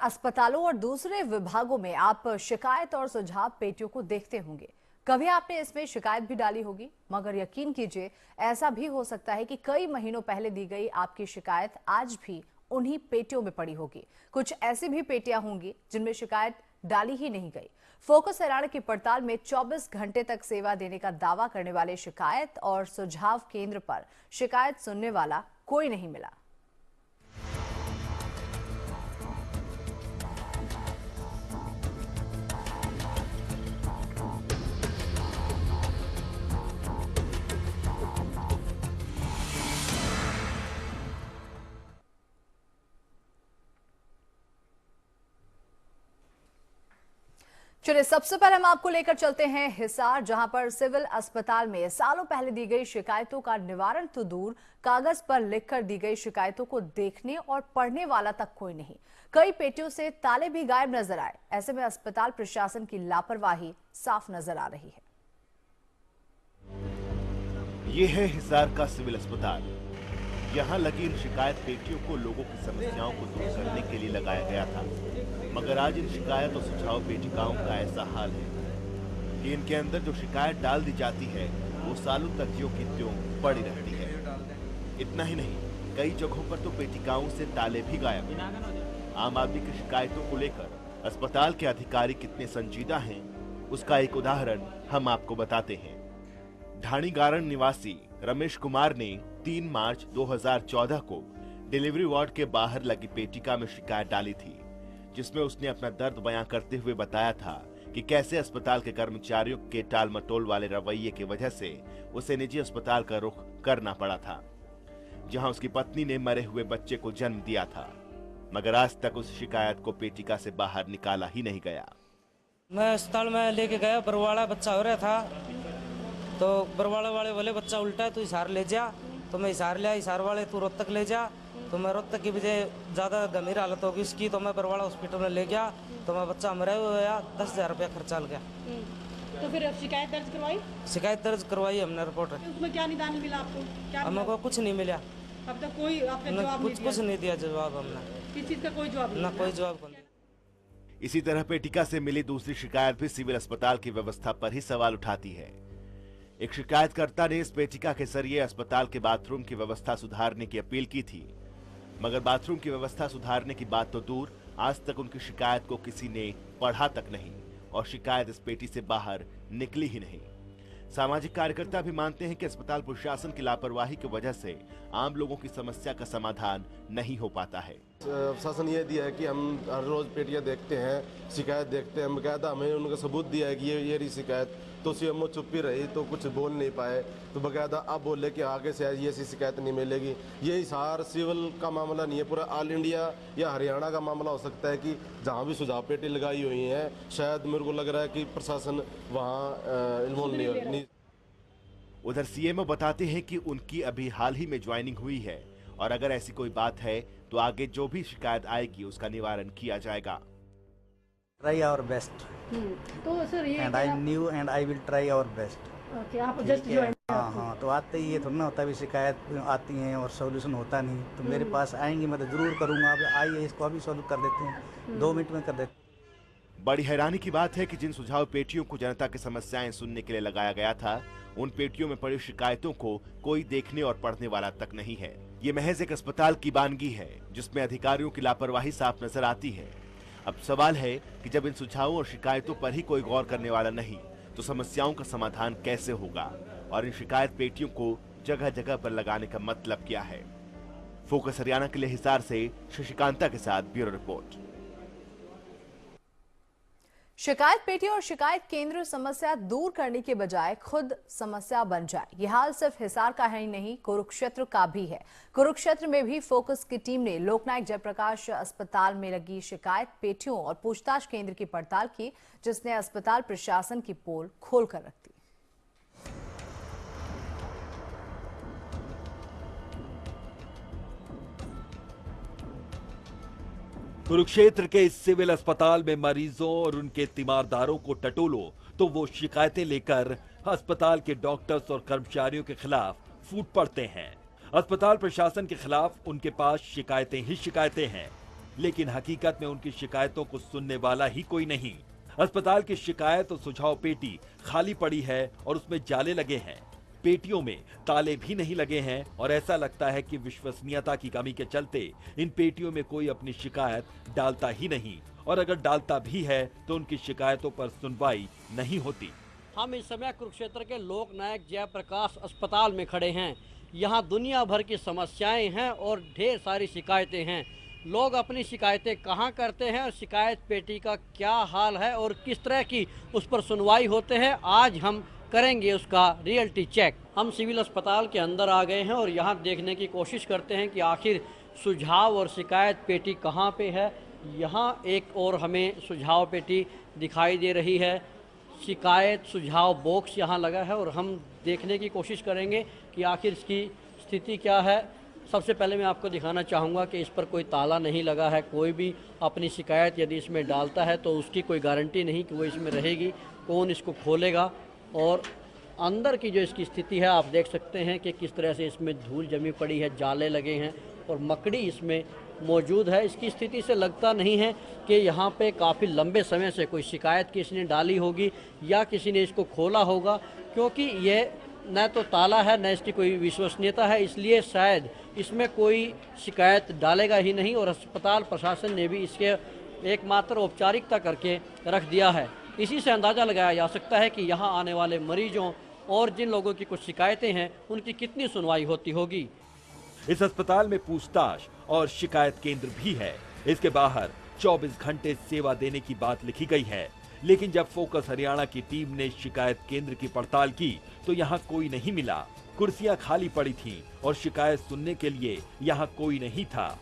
अस्पतालों और दूसरे विभागों में आप शिकायत और सुझाव पेटियों को देखते होंगे। कभी आपने इसमें शिकायत भी डाली होगी, मगर यकीन कीजिए ऐसा भी हो सकता है कि कई महीनों पहले दी गई आपकी शिकायत आज भी उन्हीं पेटियों में पड़ी होगी। कुछ ऐसी भी पेटियां होंगी जिनमें शिकायत डाली ही नहीं गई। फोकस हरियाणा की पड़ताल में 24 घंटे तक सेवा देने का दावा करने वाले शिकायत और सुझाव केंद्र पर शिकायत सुनने वाला कोई नहीं मिला। चलिए, सबसे पहले हम आपको लेकर चलते हैं हिसार, जहां पर सिविल अस्पताल में सालों पहले दी गई शिकायतों का निवारण तो दूर, कागज पर लिखकर दी गई शिकायतों को देखने और पढ़ने वाला तक कोई नहीं। कई पेटियों से ताले भी गायब नजर आए। ऐसे में अस्पताल प्रशासन की लापरवाही साफ नजर आ रही है। ये है हिसार का सिविल अस्पताल। यहाँ लगी इन शिकायत पेटियों को लोगों की समस्याओं को दूर करने के लिए लगाया गया था, मगर आज इन शिकायत और सुझाव पेटिकाओं का ऐसा हाल है कि इनके अंदर जो शिकायत डाल दी जाती है वो सालों तक ज्यों की त्यों पड़ी रहती है। इतना ही नहीं, कई जगहों पर तो पेटिकाओं से ताले भी गायब हैं। आम आदमी की शिकायतों को लेकर अस्पताल के अधिकारी कितने संजीदा हैं, उसका एक उदाहरण हम आपको बताते हैं। ढाणी गारण निवासी रमेश कुमार ने 3 मार्च 2014 को डिलीवरी वार्ड के बाहर लगी पेटिका में शिकायत डाली थी, जिसमें उसने अपना दर्द बयां करते हुए बताया था कि कैसे अस्पताल के कर्मचारियों के टाल मटोल वाले रवैये की वजह से उसे निजी अस्पताल का रुख करना पड़ा था, जहां उसकी पत्नी ने मरे हुए बच्चे को जन्म दिया था, मगर आज तक उस शिकायत को पेटिका से बाहर निकाला ही नहीं गया। मैं अस्पताल में लेके गया, बरवाड़ा बच्चा हो रहा था, तो बरवाड़ा वाले बोले बच्चा उल्टा है, तू हिसार ले जा। तो मैं हिसार लिया, हिसार वाले तू रोहतक ले जा। तो मैं रोहतक की वजह ज़्यादा गंभीर हालत होगी उसकी, तो मैं बरवाड़ा हॉस्पिटल में ले गया। तो मैं बच्चा मरा हुआ, 10,000 रुपया खर्चा लग गया। तो फिर शिकायत दर्ज करवाई? शिकायत दर्ज करवाई हमने, रिपोर्ट। उसमें क्या निदान मिला आपको? क्या हमको कुछ नहीं मिला अब तक? कोई आपका जवाब कुछ नहीं दिया जवाब हमने। किस चीज़ का कोई जवाब नहीं? ना कोई जवाब। इसी तरह पेटिका से मिली दूसरी शिकायत भी सिविल अस्पताल की व्यवस्था पर ही सवाल उठाती है। एक शिकायतकर्ता ने इस पेटिका के जरिए अस्पताल के बाथरूम की व्यवस्था सुधारने की अपील की थी, मगर बाथरूम की व्यवस्था सुधारने की बात तो दूर, आज तक उनकी शिकायत को किसी ने पढ़ा तक नहीं और शिकायत इस पेटी से बाहर निकली ही नहीं। सामाजिक कार्यकर्ता भी मानते हैं कि अस्पताल प्रशासन की लापरवाही की वजह से आम लोगों की समस्या का समाधान नहीं हो पाता है। प्रशासन ये दिया है कि हम हर रोज पेटियां देखते हैं, शिकायत देखते हैं, बकायदा हमें उनका सबूत दिया है कि ये रही शिकायत, तो सीएमओ चुप ही रही, तो कुछ बोल नहीं पाए। तो बकायदा अब बोले कि आगे से ये ऐसी शिकायत नहीं मिलेगी। ये हिसार सिविल का मामला नहीं है, पूरा ऑल इंडिया या हरियाणा का मामला हो सकता है कि जहाँ भी सुझाव पेटी लगाई हुई है, शायद मेरे को लग रहा है कि प्रशासन वहाँ इन्वॉल्व नहीं। उधर सीएमओ बताते हैं कि उनकी अभी हाल ही में ज्वाइनिंग हुई है और अगर ऐसी कोई बात है तो आगे जो भी शिकायत आएगी उसका निवारण किया जाएगा। Try our best. तो सर ये And I knew and I will try our best. Okay, आप जस्ट ज्वाइन? हाँ, तो आते ही ये थोड़ा ना होता है, शिकायत आती हैं और सॉल्यूशन होता नहीं, तो मेरे पास आएंगी, मैं तो जरूर करूँगा। अब आइए, इसको अभी सॉल्व कर देते हैं, 2 मिनट में कर देते हैं। बड़ी हैरानी की बात है कि जिन सुझाव पेटियों को जनता की समस्याएं सुनने के लिए लगाया गया था, उन पेटियों में पड़ी शिकायतों को कोई देखने और पढ़ने वाला तक नहीं है। ये महज एक अस्पताल की वानगी है जिसमें अधिकारियों की लापरवाही साफ नजर आती है। अब सवाल है कि जब इन सुझावों और शिकायतों पर ही कोई गौर करने वाला नहीं, तो समस्याओं का समाधान कैसे होगा और इन शिकायत पेटियों को जगह जगह पर लगाने का मतलब क्या है। फोकस हरियाणा के लिए हिसार से शशिकांता के साथ ब्यूरो रिपोर्ट। शिकायत पेटी और शिकायत केंद्र समस्या दूर करने के बजाय खुद समस्या बन जाए, यह हाल सिर्फ हिसार का ही नहीं, कुरुक्षेत्र का भी है। कुरुक्षेत्र में भी फोकस की टीम ने लोकनायक जयप्रकाश अस्पताल में लगी शिकायत पेटियों और पूछताछ केंद्र की पड़ताल की, जिसने अस्पताल प्रशासन की पोल खोल कर रख दी। कुरुक्षेत्र के इस सिविल अस्पताल में मरीजों और उनके तीमारदारों को टटोलो तो वो शिकायतें लेकर अस्पताल के डॉक्टर्स और कर्मचारियों के खिलाफ फूट पड़ते हैं। अस्पताल प्रशासन के खिलाफ उनके पास शिकायतें ही शिकायतें हैं। लेकिन हकीकत में उनकी शिकायतों को सुनने वाला ही कोई नहीं। अस्पताल की शिकायत और सुझाव पेटी खाली पड़ी है और उसमें जाले लगे हैं। पेटियों में ताले भी नहीं लगे हैं और ऐसा लगता है कि विश्वसनीयता की कमी के चलते इन पेटियों में कोई अपनी शिकायत डालता ही नहीं, और अगर डालता भी है तो उनकी शिकायतों पर सुनवाई नहीं होती। हम इस समय कुरुक्षेत्र के लोकनायक जयप्रकाश अस्पताल में खड़े हैं। यहाँ दुनिया भर की समस्याएं हैं और ढेर सारी शिकायतें हैं। लोग अपनी शिकायतें कहाँ करते हैं और शिकायत पेटी का क्या हाल है और किस तरह की उस पर सुनवाई होते हैं, आज हम करेंगे उसका रियलिटी चेक। हम सिविल अस्पताल के अंदर आ गए हैं और यहाँ देखने की कोशिश करते हैं कि आखिर सुझाव और शिकायत पेटी कहाँ पे है। यहाँ एक और हमें सुझाव पेटी दिखाई दे रही है। शिकायत सुझाव बॉक्स यहाँ लगा है और हम देखने की कोशिश करेंगे कि आखिर इसकी स्थिति क्या है। सबसे पहले मैं आपको दिखाना चाहूँगा कि इस पर कोई ताला नहीं लगा है। कोई भी अपनी शिकायत यदि इसमें डालता है तो उसकी कोई गारंटी नहीं कि वो इसमें रहेगी। कौन इसको खोलेगा, और अंदर की जो इसकी स्थिति है आप देख सकते हैं कि किस तरह से इसमें धूल जमी पड़ी है, जाले लगे हैं और मकड़ी इसमें मौजूद है। इसकी स्थिति से लगता नहीं है कि यहाँ पे काफ़ी लंबे समय से कोई शिकायत किसी ने डाली होगी या किसी ने इसको खोला होगा, क्योंकि ये न तो ताला है न इसकी कोई विश्वसनीयता है, इसलिए शायद इसमें कोई शिकायत डालेगा ही नहीं और अस्पताल प्रशासन ने भी इसके एकमात्र औपचारिकता करके रख दिया है। इसी से अंदाज़ा लगाया जा सकता है कि यहाँ आने वाले मरीजों और जिन लोगों की कुछ शिकायतें हैं उनकी कितनी सुनवाई होती होगी। इस अस्पताल में पूछताछ और शिकायत केंद्र भी है। इसके बाहर 24 घंटे सेवा देने की बात लिखी गई है, लेकिन जब फोकस हरियाणा की टीम ने शिकायत केंद्र की पड़ताल की तो यहाँ कोई नहीं मिला। कुर्सियां खाली पड़ी थीं और शिकायत सुनने के लिए यहाँ कोई नहीं था।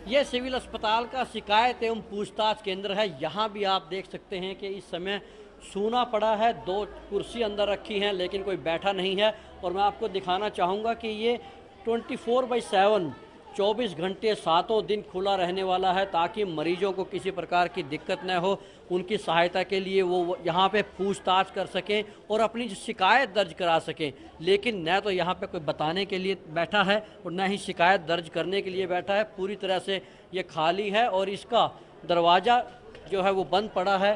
यह सिविल अस्पताल का शिकायत एवं पूछताछ केंद्र है। यहाँ भी आप देख सकते हैं कि इस समय सूना पड़ा है। 2 कुर्सी अंदर रखी हैं लेकिन कोई बैठा नहीं है। और मैं आपको दिखाना चाहूँगा कि ये 24/7 24 घंटे 7 दिन खुला रहने वाला है, ताकि मरीजों को किसी प्रकार की दिक्कत न हो। उनकी सहायता के लिए वो यहाँ पे पूछताछ कर सकें और अपनी शिकायत दर्ज करा सकें। लेकिन न तो यहाँ पे कोई बताने के लिए बैठा है और न ही शिकायत दर्ज करने के लिए बैठा है। पूरी तरह से ये खाली है और इसका दरवाज़ा जो है वो बंद पड़ा है।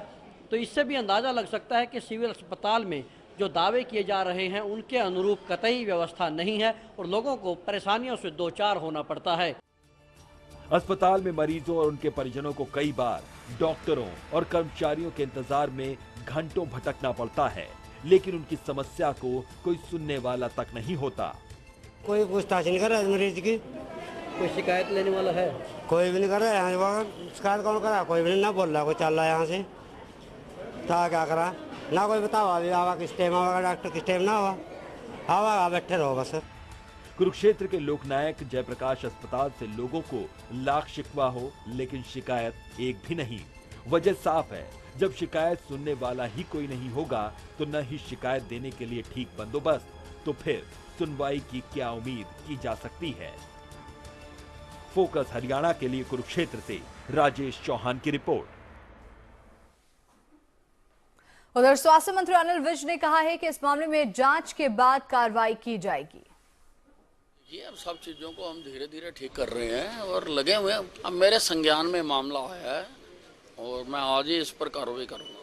तो इससे भी अंदाज़ा लग सकता है कि सिविल अस्पताल में जो दावे किए जा रहे हैं उनके अनुरूप कतई व्यवस्था नहीं है और लोगों को परेशानियों से दो चार होना पड़ता है। अस्पताल में मरीजों और उनके परिजनों को कई बार डॉक्टरों और कर्मचारियों के इंतजार में घंटों भटकना पड़ता है, लेकिन उनकी समस्या को कोई सुनने वाला तक नहीं होता। कोई पूछताछ नहीं कर रहा है मरीज की। कोई शिकायत लेने वाला है? कोई भी नहीं कर रहा है। यहाँ शिकायत कौन कर रहा है? कोई भी नहीं ना बोल रहा। कोई चल रहा है यहाँ से तो क्या करा ना कोई बताओ। अभी आवा किस टाइम आवा, डॉक्टर किस टाइम ना आवा, आवा बैठे रहो बस। कुरुक्षेत्र के लोकनायक जयप्रकाश अस्पताल से लोगों को लाख शिकवा हो, लेकिन शिकायत एक भी नहीं। वजह साफ है, जब शिकायत सुनने वाला ही कोई नहीं होगा तो न ही शिकायत देने के लिए ठीक बंदोबस्त, तो फिर सुनवाई की क्या उम्मीद की जा सकती है। फोकस हरियाणा के लिए कुरुक्षेत्र से राजेश चौहान की रिपोर्ट। उधर स्वास्थ्य मंत्री अनिल विज ने कहा है कि इस मामले में जांच के बाद कार्रवाई की जाएगी। ये अब सब चीज़ों को हम धीरे धीरे ठीक कर रहे हैं और लगे हुए हैं। अब मेरे संज्ञान में मामला आया है और मैं आज ही इस पर कार्रवाई करूंगा।